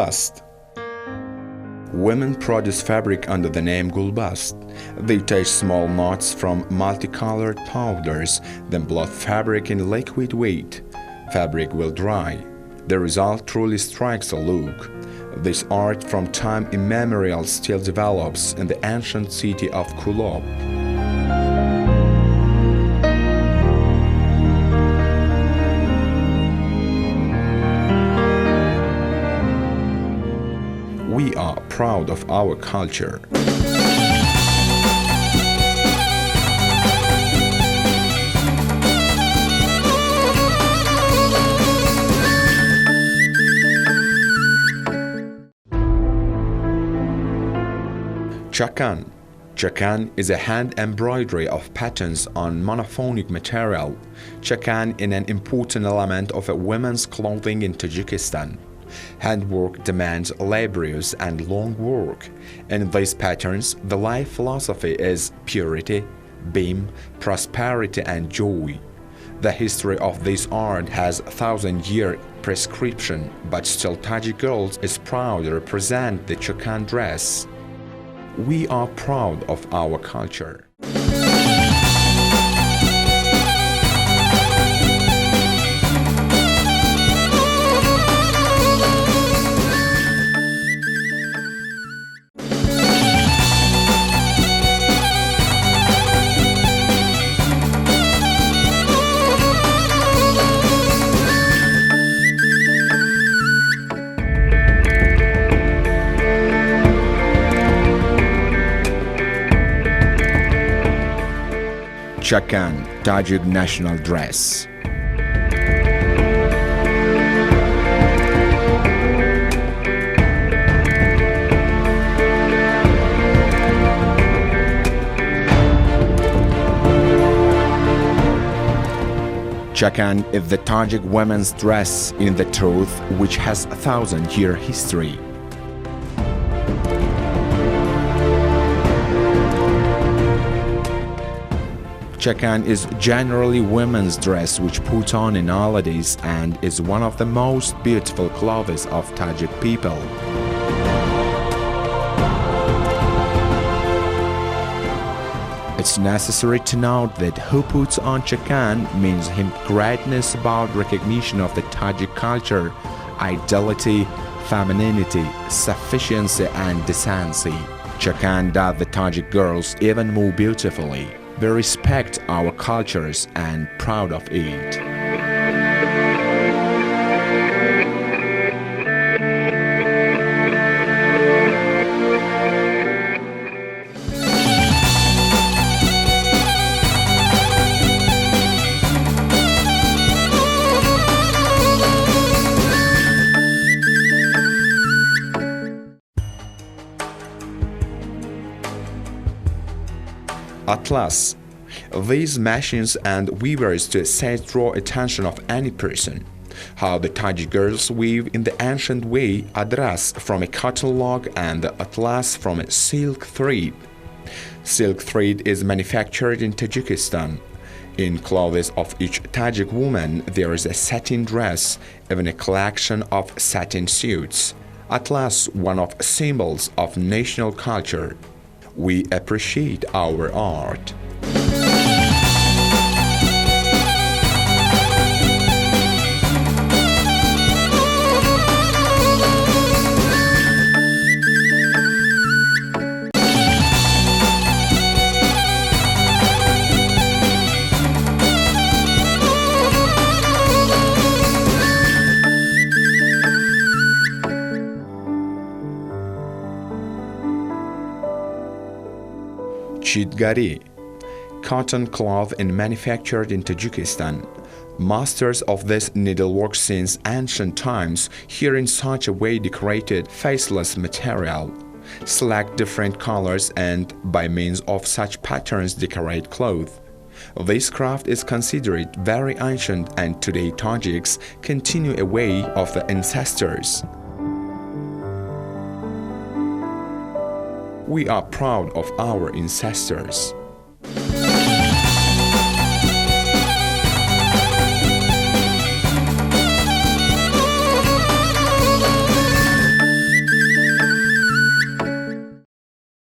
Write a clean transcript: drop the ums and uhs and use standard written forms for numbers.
Gulbast. Women produce fabric under the name Gulbast. They take small knots from multicolored powders, then blot fabric in liquid weight. Fabric will dry. The result truly strikes a look. This art from time immemorial still develops in the ancient city of Kulob. We are proud of our culture. Chakan. Chakan is a hand embroidery of patterns on monophonic material. Chakan is an important element of a women's clothing in Tajikistan. Handwork demands laborious and long work. In these patterns, the life philosophy is purity, beam, prosperity, and joy. The history of this art has 1,000-year prescription, but still Tajik girls is proud to represent the Chakan dress. We are proud of our culture. Chakan, Tajik national dress. Chakan is the Tajik women's dress in the truth which has 1,000-year history. Chakan is generally women's dress which put on in holidays and is one of the most beautiful clothes of Tajik people. It's necessary to note that who puts on Chakan means him greatness about recognition of the Tajik culture, ideality, femininity, sufficiency and decency. Chakan does the Tajik girls even more beautifully. We respect our cultures and proud of it. Atlas. These machines and weavers to set draw attention of any person. How the Tajik girls weave in the ancient way adras from a cotton log and the atlas from a silk thread. Silk thread is manufactured in Tajikistan. In clothes of each Tajik woman there is a satin dress, even a collection of satin suits. Atlas, one of symbols of national culture. We appreciate our art. Chitgari, cotton cloth and manufactured in Tajikistan. Masters of this needlework since ancient times here in such a way decorated faceless material, select different colors and by means of such patterns decorate clothes. This craft is considered very ancient and today Tajiks continue a way of the ancestors. We are proud of our ancestors.